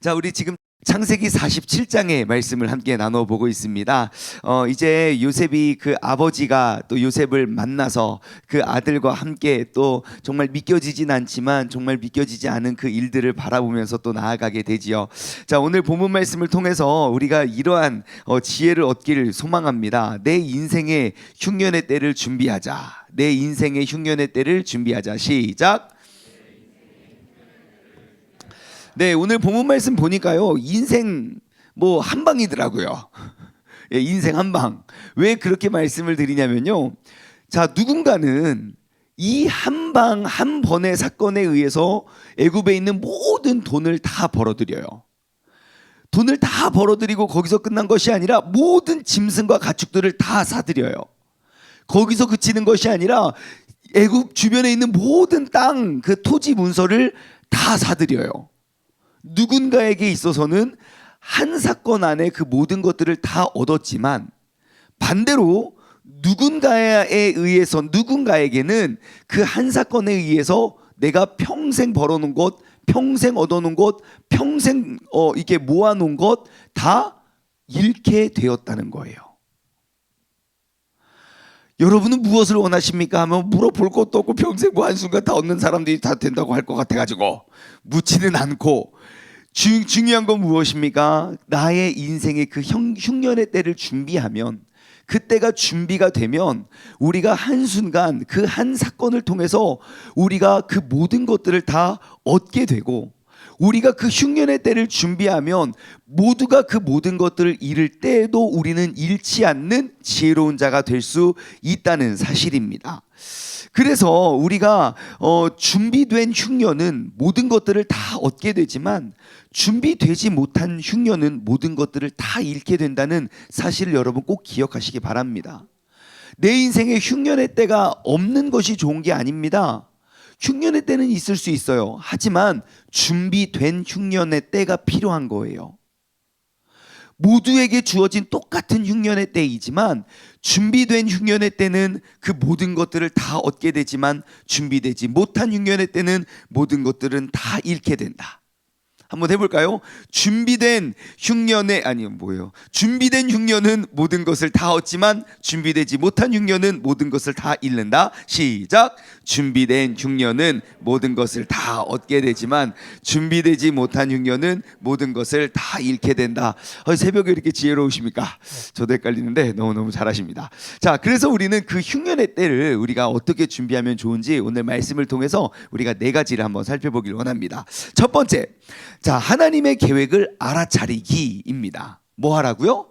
자, 우리 지금 창세기 47장의 말씀을 함께 나눠보고 있습니다. 이제 요셉이 그 아버지가 또 요셉을 만나서 그 아들과 함께 또 정말 믿겨지진 않지만 정말 믿겨지지 않은 그 일들을 바라보면서 또 나아가게 되지요. 자, 오늘 본문 말씀을 통해서 우리가 이러한 지혜를 얻기를 소망합니다. 내 인생의 흉년의 때를 준비하자. 내 인생의 흉년의 때를 준비하자. 시작. 네, 오늘 본문 말씀 보니까요, 인생 뭐 한 방이더라고요. 예, 인생 한 방. 왜 그렇게 말씀을 드리냐면요, 자, 누군가는 이 한 방 한 번의 사건에 의해서 애굽에 있는 모든 돈을 다 벌어들여요. 돈을 다 벌어들이고 거기서 끝난 것이 아니라 모든 짐승과 가축들을 다 사들여요. 거기서 그치는 것이 아니라 애굽 주변에 있는 모든 땅, 그 토지 문서를 다 사들여요. 누군가에게 있어서는 한 사건 안에 그 모든 것들을 다 얻었지만, 반대로 누군가에게는 그 한 사건에 의해서 내가 평생 벌어놓은 것, 평생 얻어놓은 것, 평생 이렇게 모아놓은 것 다 잃게 되었다는 거예요. 여러분은 무엇을 원하십니까? 하면 물어볼 것도 없고 평생 뭐 한순간 다 얻는 사람들이 다 된다고 할 것 같아가지고 묻지는 않고, 중요한 건 무엇입니까? 나의 인생의 그 흉년의 때를 준비하면, 그때가 준비가 되면 우리가 한순간 그 한 사건을 통해서 우리가 그 모든 것들을 다 얻게 되고, 우리가 그 흉년의 때를 준비하면 모두가 그 모든 것들을 잃을 때에도 우리는 잃지 않는 지혜로운 자가 될 수 있다는 사실입니다. 그래서 우리가 준비된 흉년은 모든 것들을 다 얻게 되지만, 준비되지 못한 흉년은 모든 것들을 다 잃게 된다는 사실을 여러분 꼭 기억하시기 바랍니다. 내 인생에 흉년의 때가 없는 것이 좋은 게 아닙니다. 흉년의 때는 있을 수 있어요. 하지만 준비된 흉년의 때가 필요한 거예요. 모두에게 주어진 똑같은 흉년의 때이지만, 준비된 흉년의 때는 그 모든 것들을 다 얻게 되지만, 준비되지 못한 흉년의 때는 모든 것들은 다 잃게 된다. 한번 해볼까요? 준비된 흉년은 모든 것을 다 얻지만 준비되지 못한 흉년은 모든 것을 다 잃는다. 시작. 준비된 흉년은 모든 것을 다 얻게 되지만 준비되지 못한 흉년은 모든 것을 다 잃게 된다. 새벽에 이렇게 지혜로우십니까? 저도 헷갈리는데 너무너무 잘하십니다. 자, 그래서 우리는 그 흉년의 때를 우리가 어떻게 준비하면 좋은지 오늘 말씀을 통해서 우리가 4가지를 한번 살펴보길 원합니다. 첫 번째, 자, 하나님의 계획을 알아차리기입니다. 뭐 하라고요?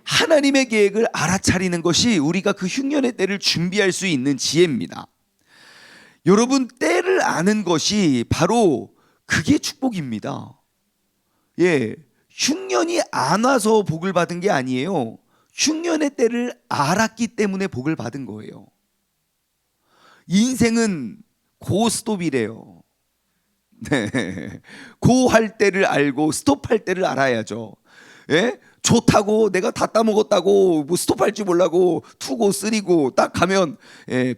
하나님의 계획을 알아차리는 것이 우리가 그 흉년의 때를 준비할 수 있는 지혜입니다. 여러분, 때를 아는 것이 바로 그게 축복입니다. 예, 흉년이 안 와서 복을 받은 게 아니에요. 흉년의 때를 알았기 때문에 복을 받은 거예요. 인생은 고스톱이래요. 네, 고 할 때를 알고 스톱할 때를 알아야죠. 예? 좋다고 내가 다 따먹었다고 뭐 스톱할 줄 몰라고 투고 쓰리고 딱 가면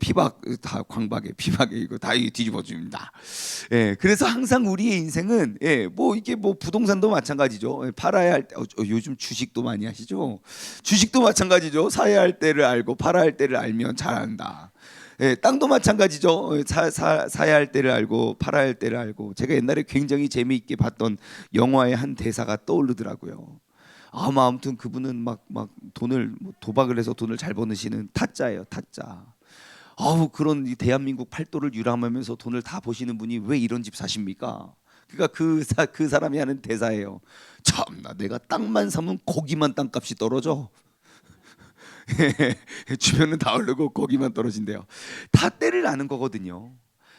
피박 다 광박에 피박에 이거 다 뒤집어집니다. 예, 그래서 항상 우리의 인생은 뭐 이게 뭐 부동산도 마찬가지죠. 팔아야 할 때 요즘 주식도 많이 하시죠. 주식도 마찬가지죠. 사야 할 때를 알고 팔아야 할 때를 알면 잘한다. 예, 땅도 마찬가지죠. 사야 할 때를 알고 팔아야 할 때를 알고. 제가 옛날에 굉장히 재미있게 봤던 영화의 한 대사가 떠오르더라고요. 아무튼 그분은 막 돈을 도박을 해서 돈을 잘 버시는 타짜예요, 타짜. 그런 이 대한민국 팔도를 유람하면서 돈을 다 버시는 분이 왜 이런 집 사십니까? 그러니까 그 사람이 하는 대사예요. 참나, 내가 땅만 사면 거기만 땅값이 떨어져. 주변은 다 오르고 거기만 떨어진대요. 다 때를 아는 거거든요.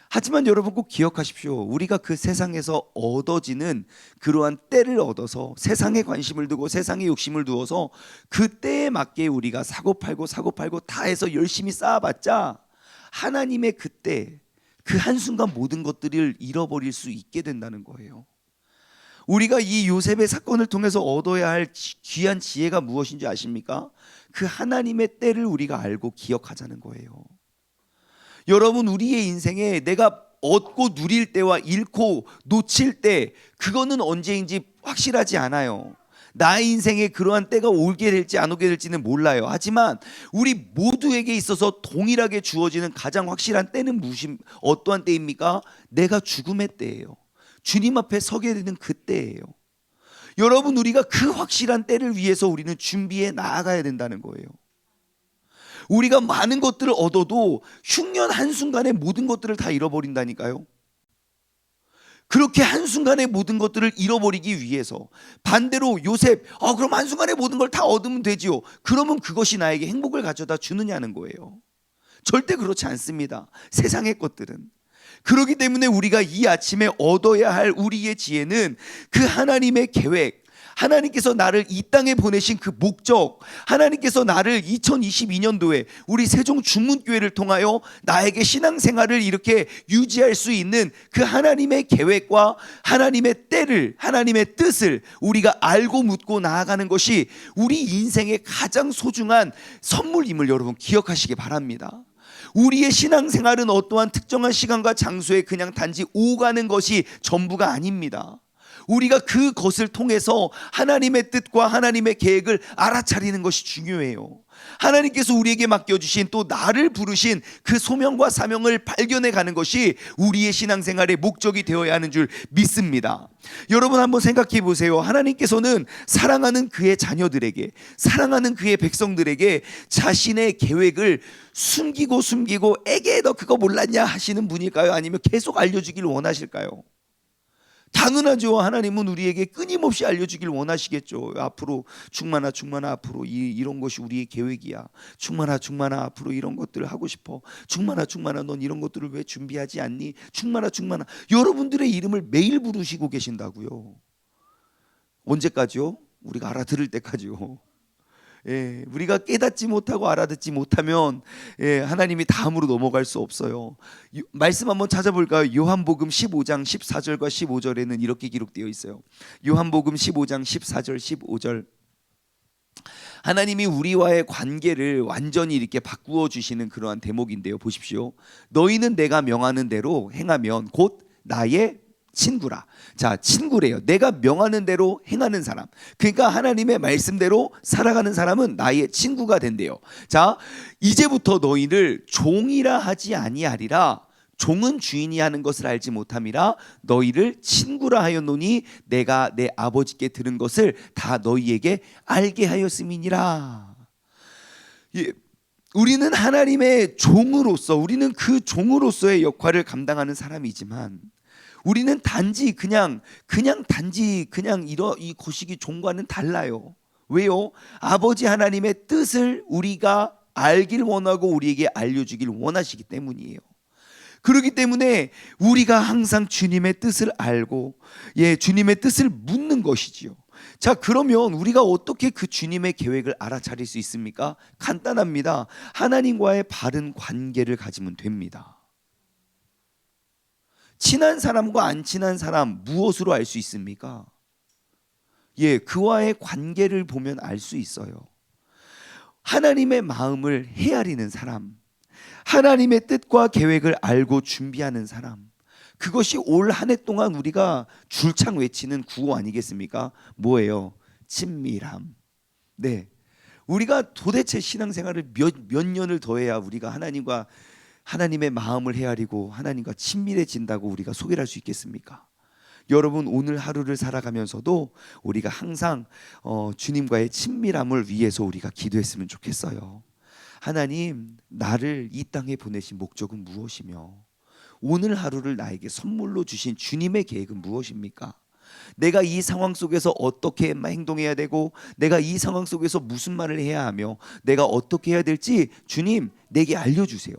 하지만 여러분 꼭 기억하십시오. 우리가 그 세상에서 얻어지는 그러한 때를 얻어서 세상에 관심을 두고 세상에 욕심을 두어서 그 때에 맞게 우리가 사고팔고 다 해서 열심히 쌓아봤자 하나님의 그때 그 한순간 모든 것들을 잃어버릴 수 있게 된다는 거예요. 우리가 이 요셉의 사건을 통해서 얻어야 할 귀한 지혜가 무엇인지 아십니까? 그 하나님의 때를 우리가 알고 기억하자는 거예요. 여러분, 우리의 인생에 내가 얻고 누릴 때와 잃고 놓칠 때, 그거는 언제인지 확실하지 않아요. 나의 인생에 그러한 때가 오게 될지 안 오게 될지는 몰라요. 하지만 우리 모두에게 있어서 동일하게 주어지는 가장 확실한 때는 어떠한 때입니까? 내가 죽음의 때예요. 주님 앞에 서게 되는 그 때예요. 여러분, 우리가 그 확실한 때를 위해서 우리는 준비해 나아가야 된다는 거예요. 우리가 많은 것들을 얻어도 흉년 한순간에 모든 것들을 다 잃어버린다니까요. 그렇게 한순간에 모든 것들을 잃어버리기 위해서, 반대로 요셉, 그럼 한순간에 모든 걸 다 얻으면 되지요. 그러면 그것이 나에게 행복을 가져다 주느냐는 거예요. 절대 그렇지 않습니다. 세상의 것들은. 그렇기 때문에 우리가 이 아침에 얻어야 할 우리의 지혜는 그 하나님의 계획, 하나님께서 나를 이 땅에 보내신 그 목적, 하나님께서 나를 2022년도에 우리 세종 중문교회를 통하여 나에게 신앙생활을 이렇게 유지할 수 있는 그 하나님의 계획과 하나님의 때를, 하나님의 뜻을 우리가 알고 묻고 나아가는 것이 우리 인생의 가장 소중한 선물임을 여러분 기억하시기 바랍니다. 우리의 신앙생활은 어떠한 특정한 시간과 장소에 그냥 단지 오가는 것이 전부가 아닙니다. 우리가 그것을 통해서 하나님의 뜻과 하나님의 계획을 알아차리는 것이 중요해요. 하나님께서 우리에게 맡겨주신, 또 나를 부르신 그 소명과 사명을 발견해 가는 것이 우리의 신앙생활의 목적이 되어야 하는 줄 믿습니다. 여러분, 한번 생각해 보세요. 하나님께서는 사랑하는 그의 자녀들에게, 사랑하는 그의 백성들에게 자신의 계획을 숨기고 에게 너 그거 몰랐냐 하시는 분일까요? 아니면 계속 알려주길 원하실까요? 당연하죠. 하나님은 우리에게 끊임없이 알려주길 원하시겠죠. 앞으로 충만아 앞으로 이런 것이 우리의 계획이야. 충만아 앞으로 이런 것들을 하고 싶어. 충만아 넌 이런 것들을 왜 준비하지 않니? 충만아 여러분들의 이름을 매일 부르시고 계신다고요. 언제까지요? 우리가 알아들을 때까지요. 우리가 깨닫지 못하고 알아듣지 못하면 하나님이 다음으로 넘어갈 수 없어요. 말씀 한번 찾아볼까요? 요한복음 15장 14절과 15절에는 이렇게 기록되어 있어요. 요한복음 15장 14절 15절, 하나님이 우리와의 관계를 완전히 이렇게 바꾸어 주시는 그러한 대목인데요. 보십시오. 너희는 내가 명하는 대로 행하면 곧 나의 친구라. 자, 친구래요. 내가 명하는 대로 행하는 사람, 그러니까 하나님의 말씀대로 살아가는 사람은 나의 친구가 된대요. 자, 이제부터 너희를 종이라 하지 아니하리라. 종은 주인이 하는 것을 알지 못함이라 너희를 친구라 하였노니 내가 내 아버지께 들은 것을 다 너희에게 알게 하였음이니라. 우리는 하나님의 종으로서, 우리는 그 종으로서의 역할을 감당하는 사람이지만, 우리는 단지 이 거시기 종과는 달라요. 왜요? 아버지 하나님의 뜻을 우리가 알길 원하고 우리에게 알려주길 원하시기 때문이에요. 그렇기 때문에 우리가 항상 주님의 뜻을 알고 주님의 뜻을 묻는 것이지요. 자, 그러면 우리가 어떻게 그 주님의 계획을 알아차릴 수 있습니까? 간단합니다. 하나님과의 바른 관계를 가지면 됩니다. 친한 사람과 안 친한 사람 무엇으로 알 수 있습니까? 그와의 관계를 보면 알 수 있어요. 하나님의 마음을 헤아리는 사람, 하나님의 뜻과 계획을 알고 준비하는 사람, 그것이 올 한 해 동안 우리가 줄창 외치는 구호 아니겠습니까? 뭐예요? 친밀함. 우리가 도대체 신앙생활을 몇 년을 더 해야 우리가 하나님의 마음을 헤아리고 하나님과 친밀해진다고 우리가 소개를 할 수 있겠습니까? 여러분, 오늘 하루를 살아가면서도 우리가 항상 주님과의 친밀함을 위해서 우리가 기도했으면 좋겠어요. 하나님, 나를 이 땅에 보내신 목적은 무엇이며 오늘 하루를 나에게 선물로 주신 주님의 계획은 무엇입니까? 내가 이 상황 속에서 어떻게 행동해야 되고, 내가 이 상황 속에서 무슨 말을 해야 하며, 내가 어떻게 해야 될지 주님 내게 알려주세요.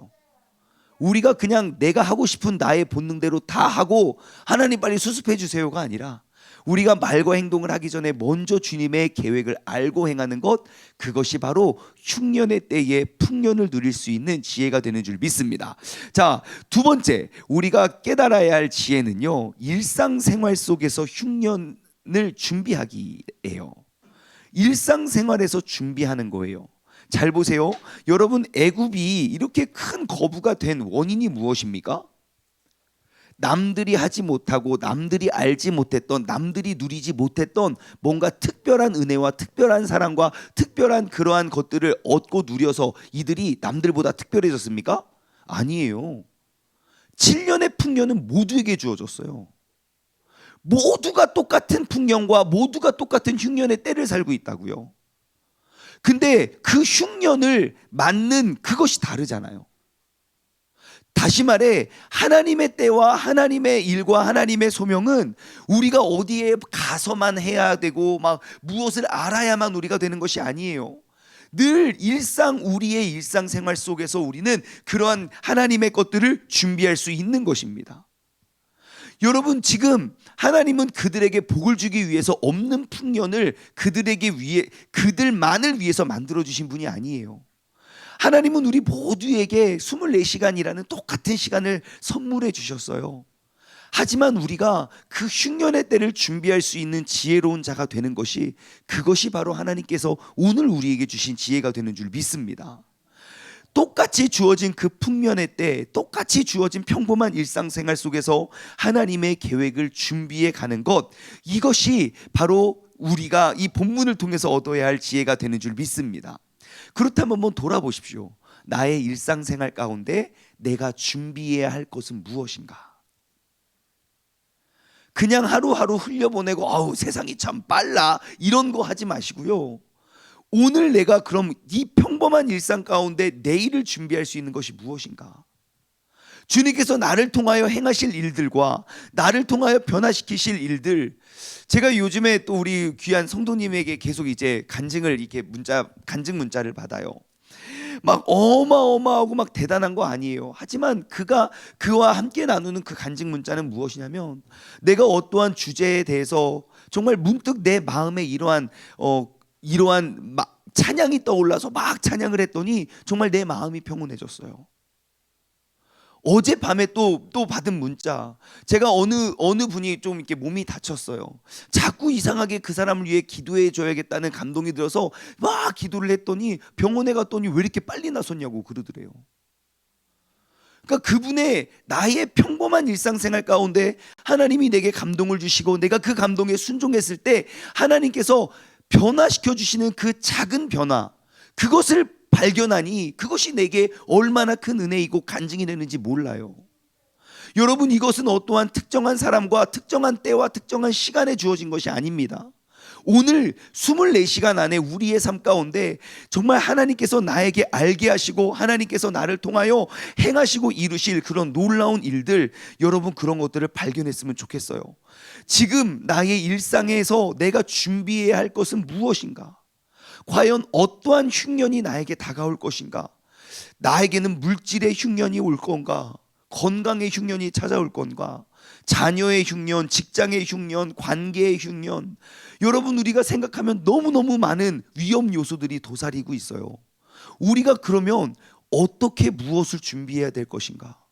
우리가 그냥 내가 하고 싶은 나의 본능대로 다 하고 하나님 빨리 수습해 주세요가 아니라, 우리가 말과 행동을 하기 전에 먼저 주님의 계획을 알고 행하는 것, 그것이 바로 흉년의 때에 풍년을 누릴 수 있는 지혜가 되는 줄 믿습니다. 자, 두 번째 우리가 깨달아야 할 지혜는요, 일상생활 속에서 흉년을 준비하기예요. 일상생활에서 준비하는 거예요. 잘 보세요. 여러분, 애굽이 이렇게 큰 거부가 된 원인이 무엇입니까? 남들이 하지 못하고 남들이 알지 못했던, 남들이 누리지 못했던 뭔가 특별한 은혜와 특별한 사랑과 특별한 그러한 것들을 얻고 누려서 이들이 남들보다 특별해졌습니까? 아니에요. 7년의 풍년은 모두에게 주어졌어요. 모두가 똑같은 풍년과 모두가 똑같은 흉년의 때를 살고 있다고요. 근데 그 흉년을 맞는 그것이 다르잖아요. 다시 말해, 하나님의 때와 하나님의 일과 하나님의 소명은 우리가 어디에 가서만 해야 되고 막 무엇을 알아야만 우리가 되는 것이 아니에요. 늘 우리의 일상생활 속에서 우리는 그러한 하나님의 것들을 준비할 수 있는 것입니다. 여러분, 지금 하나님은 그들에게 복을 주기 위해서 없는 풍년을 그들만을 위해서 만들어 주신 분이 아니에요. 하나님은 우리 모두에게 24시간이라는 똑같은 시간을 선물해 주셨어요. 하지만 우리가 그 흉년의 때를 준비할 수 있는 지혜로운 자가 되는 그것이 바로 하나님께서 오늘 우리에게 주신 지혜가 되는 줄 믿습니다. 똑같이 주어진 그 풍년의 때, 똑같이 주어진 평범한 일상생활 속에서 하나님의 계획을 준비해 가는 것, 이것이 바로 우리가 이 본문을 통해서 얻어야 할 지혜가 되는 줄 믿습니다. 그렇다면 한번 돌아보십시오. 나의 일상생활 가운데 내가 준비해야 할 것은 무엇인가? 그냥 하루하루 흘려보내고 아우 세상이 참 빨라 이런 거 하지 마시고요. 오늘 내가 그럼 이 평범한 일상 가운데 내일을 준비할 수 있는 것이 무엇인가? 주님께서 나를 통하여 행하실 일들과 나를 통하여 변화시키실 일들, 제가 요즘에 또 우리 귀한 성도님에게 계속 이제 간증을 이렇게 간증 문자를 받아요. 막 어마어마하고 막 대단한 거 아니에요. 하지만 그와 함께 나누는 그 간증 문자는 무엇이냐면, 내가 어떠한 주제에 대해서 정말 문득 내 마음에 이러한 찬양이 떠올라서 막 찬양을 했더니 정말 내 마음이 평온해졌어요. 어젯밤에 또 받은 문자, 제가 어느 분이 좀 이렇게 몸이 다쳤어요. 자꾸 이상하게 그 사람을 위해 기도해 줘야겠다는 감동이 들어서 막 기도를 했더니 병원에 갔더니 왜 이렇게 빨리 나섰냐고 그러더래요. 그러니까 그분의 나의 평범한 일상생활 가운데 하나님이 내게 감동을 주시고 내가 그 감동에 순종했을 때 하나님께서 변화시켜 주시는 그 작은 변화, 그것을 발견하니 그것이 내게 얼마나 큰 은혜이고 간증이 되는지 몰라요. 여러분, 이것은 어떠한 특정한 사람과 특정한 때와 특정한 시간에 주어진 것이 아닙니다. 오늘 24시간 안에 우리의 삶 가운데 정말 하나님께서 나에게 알게 하시고 하나님께서 나를 통하여 행하시고 이루실 그런 놀라운 일들, 여러분 그런 것들을 발견했으면 좋겠어요. 지금 나의 일상에서 내가 준비해야 할 것은 무엇인가? 과연 어떠한 흉년이 나에게 다가올 것인가? 나에게는 물질의 흉년이 올 건가? 건강의 흉년이 찾아올 건가? 자녀의 흉년, 직장의 흉년, 관계의 흉년, 여러분 우리가 생각하면 너무너무 많은 위험 요소들이 도사리고 있어요. 우리가 그러면 어떻게 무엇을 준비해야 될 것인가?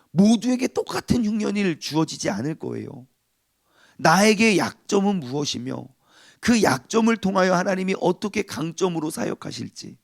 모두에게 똑같은 흉년이 주어지지 않을 거예요. 나에게 약점은 무엇이며 그 약점을 통하여 하나님이 어떻게 강점으로 사역하실지,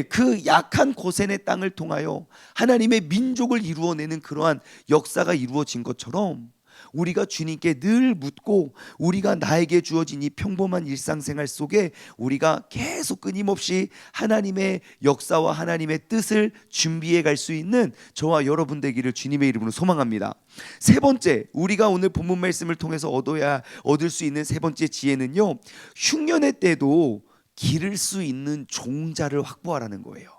그 약한 고센의 땅을 통하여 하나님의 민족을 이루어내는 그러한 역사가 이루어진 것처럼 우리가 주님께 늘 묻고 우리가 나에게 주어진 이 평범한 일상생활 속에 우리가 계속 끊임없이 하나님의 역사와 하나님의 뜻을 준비해 갈 수 있는 저와 여러분 되기를 주님의 이름으로 소망합니다. 세 번째, 우리가 오늘 본문 말씀을 통해서 얻을 수 있는 세 번째 지혜는요, 흉년의 때도 기를 수 있는 종자를 확보하라는 거예요.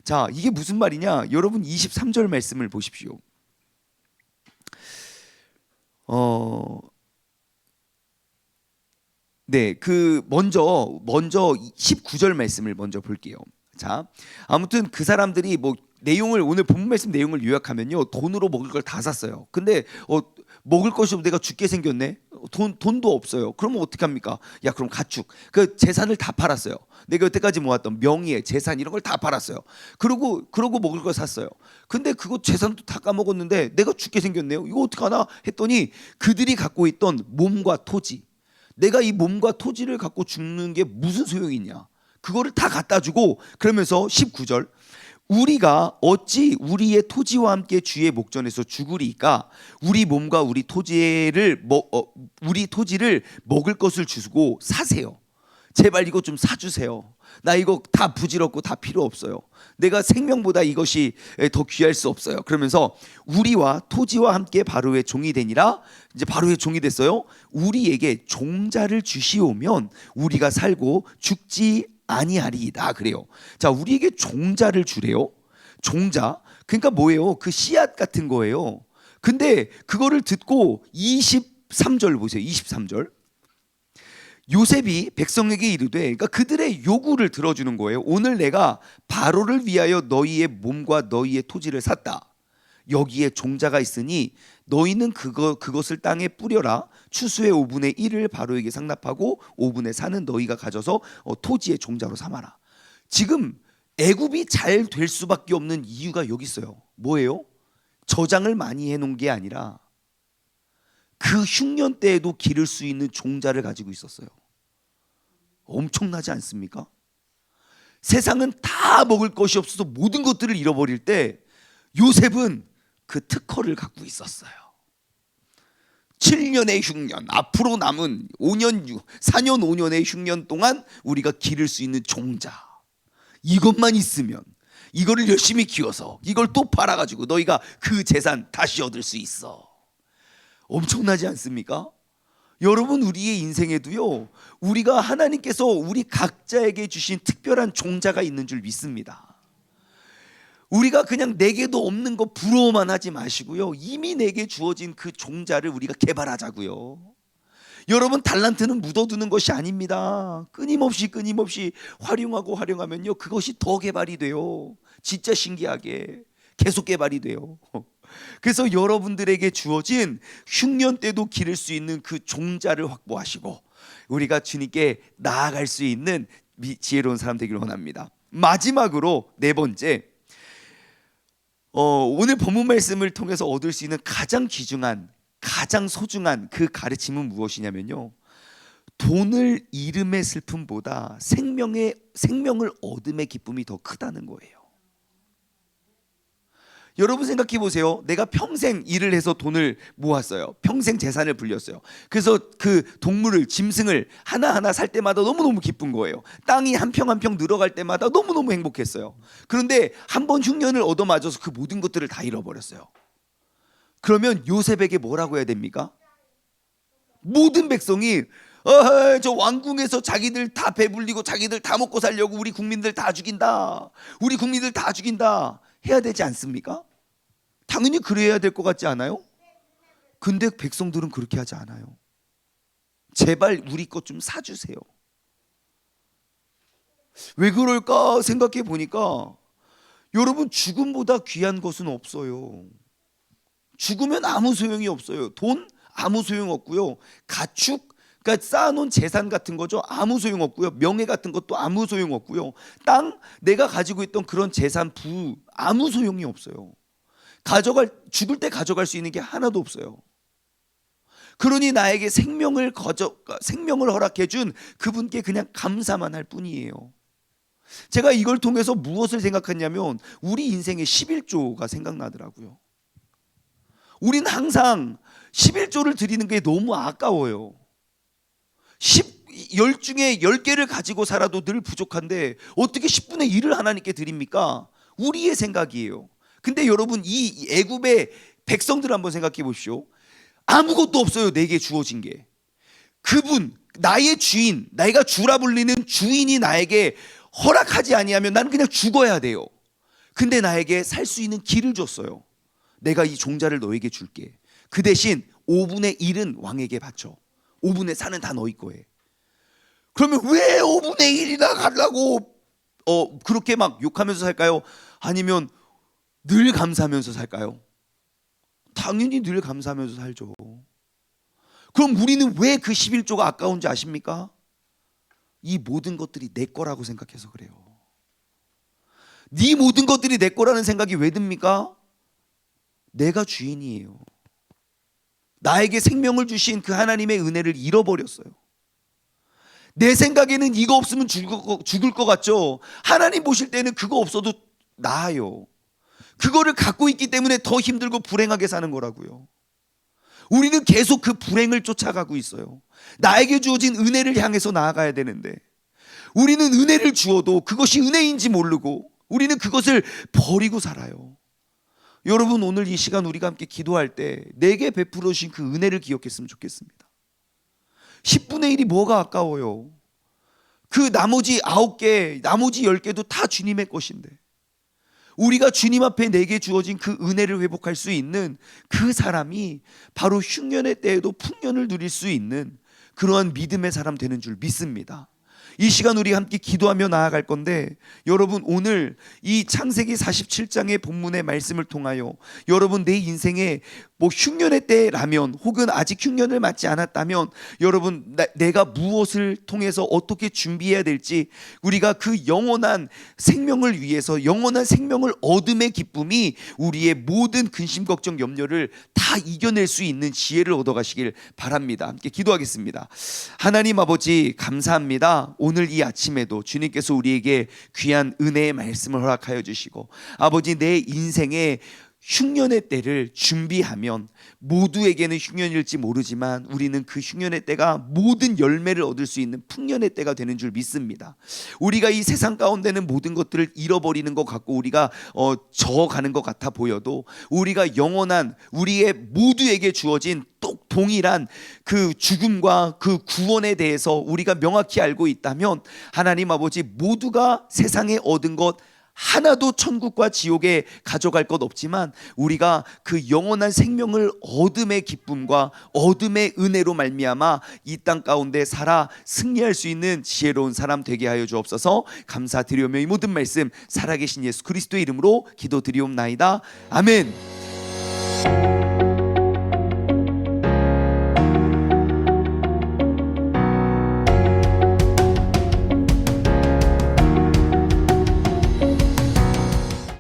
자, 이게 무슨 말이냐? 여러분 23절 말씀을 보십시오. 먼저 19절 말씀을 먼저 볼게요. 자, 아무튼 그 사람들이 오늘 본문 말씀 내용을 요약하면요, 돈으로 먹을 걸 다 샀어요. 근데 먹을 것이 없고 내가 죽게 생겼네. 돈도 없어요. 그러면 어떻게 합니까? 야, 그럼 가축, 그 재산을 다 팔았어요. 내가 여태까지 모았던 명예, 재산 이런 걸 다 팔았어요. 그러고 먹을 걸 샀어요. 근데 그거 재산도 다 까먹었는데 내가 죽게 생겼네요. 이거 어떡하나 했더니 그들이 갖고 있던 몸과 토지, 내가 이 몸과 토지를 갖고 죽는 게 무슨 소용이 있냐, 그거를 다 갖다 주고, 그러면서 19절, 우리가 어찌 우리의 토지와 함께 주의 목전에서 죽으리까? 우리 몸과 우리 토지를 우리 토지를 먹을 것을 주고 사세요. 제발 이거 좀 사주세요. 나 이거 다 부질없고 다 필요 없어요. 내가 생명보다 이것이 더 귀할 수 없어요. 그러면서 우리와 토지와 함께 바로의 종이 되니라. 이제 바로의 종이 됐어요. 우리에게 종자를 주시오면 우리가 살고 죽지 아니하리이다 그래요. 자, 우리에게 종자를 주래요. 종자, 그러니까 뭐예요? 그 씨앗 같은 거예요. 근데 그거를 듣고 23절 보세요. 23절. 요셉이 백성에게 이르되, 그러니까 그들의 요구를 들어주는 거예요. 오늘 내가 바로를 위하여 너희의 몸과 너희의 토지를 샀다. 여기에 종자가 있으니 너희는 그것을 땅에 뿌려라. 추수의 5분의 1을 바로에게 상납하고 5분의 4는 너희가 가져서 토지의 종자로 삼아라. 지금 애굽이 잘 될 수밖에 없는 이유가 여기 있어요. 뭐예요? 저장을 많이 해놓은 게 아니라 그 흉년 때에도 기를 수 있는 종자를 가지고 있었어요. 엄청나지 않습니까? 세상은 다 먹을 것이 없어서 모든 것들을 잃어버릴 때 요셉은 그 특허를 갖고 있었어요. 7년의 흉년, 앞으로 남은 4년 5년의 흉년 동안 우리가 기를 수 있는 종자, 이것만 있으면 이거를 열심히 키워서 이걸 또 팔아가지고 너희가 그 재산 다시 얻을 수 있어. 엄청나지 않습니까? 여러분, 우리의 인생에도요, 우리가 하나님께서 우리 각자에게 주신 특별한 종자가 있는 줄 믿습니다. 우리가 그냥 내게도 없는 거 부러워만 하지 마시고요, 이미 내게 주어진 그 종자를 우리가 개발하자고요. 여러분, 달란트는 묻어두는 것이 아닙니다. 끊임없이 활용하면요, 그것이 더 개발이 돼요. 진짜 신기하게 계속 개발이 돼요. 그래서 여러분들에게 주어진 흉년 때도 기를 수 있는 그 종자를 확보하시고 우리가 주님께 나아갈 수 있는 지혜로운 사람 되기를 원합니다. 마지막으로 네 번째, 오늘 본문 말씀을 통해서 얻을 수 있는 가장 귀중한, 가장 소중한 그 가르침은 무엇이냐면요, 돈을 잃음의 슬픔보다 생명을 얻음의 기쁨이 더 크다는 거예요. 여러분 생각해 보세요. 내가 평생 일을 해서 돈을 모았어요. 평생 재산을 불렸어요. 그래서 그 동물을, 짐승을 하나하나 살 때마다 너무너무 기쁜 거예요. 땅이 한 평 한 평 늘어갈 때마다 너무너무 행복했어요. 그런데 한 번 흉년을 얻어맞아서 그 모든 것들을 다 잃어버렸어요. 그러면 요셉에게 뭐라고 해야 됩니까? 모든 백성이 저 왕궁에서 자기들 다 배불리고 자기들 다 먹고 살려고 우리 국민들 다 죽인다, 우리 국민들 다 죽인다 해야 되지 않습니까? 당연히 그래야 될 것 같지 않아요? 근데 백성들은 그렇게 하지 않아요. 제발 우리 것 좀 사주세요. 왜 그럴까 생각해 보니까, 여러분, 죽음보다 귀한 것은 없어요. 죽으면 아무 소용이 없어요. 돈 아무 소용 없고요. 가축, 그러니까 쌓아놓은 재산 같은 거죠, 아무 소용 없고요. 명예 같은 것도 아무 소용 없고요. 땅, 내가 가지고 있던 그런 재산, 아무 소용이 없어요. 죽을 때 가져갈 수 있는 게 하나도 없어요. 그러니 나에게 생명을 허락해 준 그분께 그냥 감사만 할 뿐이에요. 제가 이걸 통해서 무엇을 생각했냐면, 우리 인생의 11조가 생각나더라고요. 우린 항상 11조를 드리는 게 너무 아까워요. 10 중에 10개를 가지고 살아도 늘 부족한데 어떻게 10분의 1을 하나님께 드립니까? 우리의 생각이에요. 근데 여러분, 이 애굽의 백성들 한번 생각해 보십시오. 아무것도 없어요. 내게 주어진 게. 그분, 나의 주인, 내가 주라 불리는 주인이 나에게 허락하지 아니하면 나는 그냥 죽어야 돼요. 근데 나에게 살 수 있는 길을 줬어요. 내가 이 종자를 너에게 줄게. 그 대신 5분의 1은 왕에게 바쳐. 5분의 4는 다 너희 거예요. 그러면 왜 5분의 1이나 가려고 그렇게 막 욕하면서 살까요? 아니면 늘 감사하면서 살까요? 당연히 늘 감사하면서 살죠. 그럼 우리는 왜 그 11조가 아까운지 아십니까? 이 모든 것들이 내 거라고 생각해서 그래요. 네 모든 것들이 내 거라는 생각이 왜 듭니까? 내가 주인이에요. 나에게 생명을 주신 그 하나님의 은혜를 잃어버렸어요. 내 생각에는 이거 없으면 죽을 것 같죠. 하나님 보실 때는 그거 없어도 나아요. 그거를 갖고 있기 때문에 더 힘들고 불행하게 사는 거라고요. 우리는 계속 그 불행을 쫓아가고 있어요. 나에게 주어진 은혜를 향해서 나아가야 되는데 우리는 은혜를 주어도 그것이 은혜인지 모르고 우리는 그것을 버리고 살아요. 여러분, 오늘 이 시간 우리가 함께 기도할 때 내게 베풀어 주신 그 은혜를 기억했으면 좋겠습니다. 10분의 1이 뭐가 아까워요. 그 나머지 9개, 나머지 10개도 다 주님의 것인데 우리가 주님 앞에 내게 주어진 그 은혜를 회복할 수 있는 그 사람이 바로 흉년의 때에도 풍년을 누릴 수 있는 그러한 믿음의 사람 되는 줄 믿습니다. 이 시간 우리 함께 기도하며 나아갈 건데 여러분, 오늘 이 창세기 47장의 본문의 말씀을 통하여 여러분 내 인생에 뭐 흉년의 때라면 혹은 아직 흉년을 맞지 않았다면 여러분 내가 무엇을 통해서 어떻게 준비해야 될지 우리가 그 영원한 생명을 위해서 영원한 생명을 얻음의 기쁨이 우리의 모든 근심 걱정 염려를 다 이겨낼 수 있는 지혜를 얻어가시길 바랍니다. 함께 기도하겠습니다. 하나님 아버지, 감사합니다. 오늘 이 아침에도 주님께서 우리에게 귀한 은혜의 말씀을 허락하여 주시고 아버지, 내 인생에 흉년의 때를 준비하면 모두에게는 흉년일지 모르지만 우리는 그 흉년의 때가 모든 열매를 얻을 수 있는 풍년의 때가 되는 줄 믿습니다. 우리가 이 세상 가운데는 모든 것들을 잃어버리는 것 같고 우리가 저어가는 것 같아 보여도 우리가 영원한 우리의 모두에게 주어진 동일한 그 죽음과 그 구원에 대해서 우리가 명확히 알고 있다면 하나님 아버지, 모두가 세상에 얻은 것 하나도 천국과 지옥에 가져갈 것 없지만 우리가 그 영원한 생명을 얻음의 기쁨과 얻음의 은혜로 말미암아 이 땅 가운데 살아 승리할 수 있는 지혜로운 사람 되게 하여 주옵소서. 감사드리오며 이 모든 말씀 살아계신 예수 그리스도의 이름으로 기도드리옵나이다. 아멘.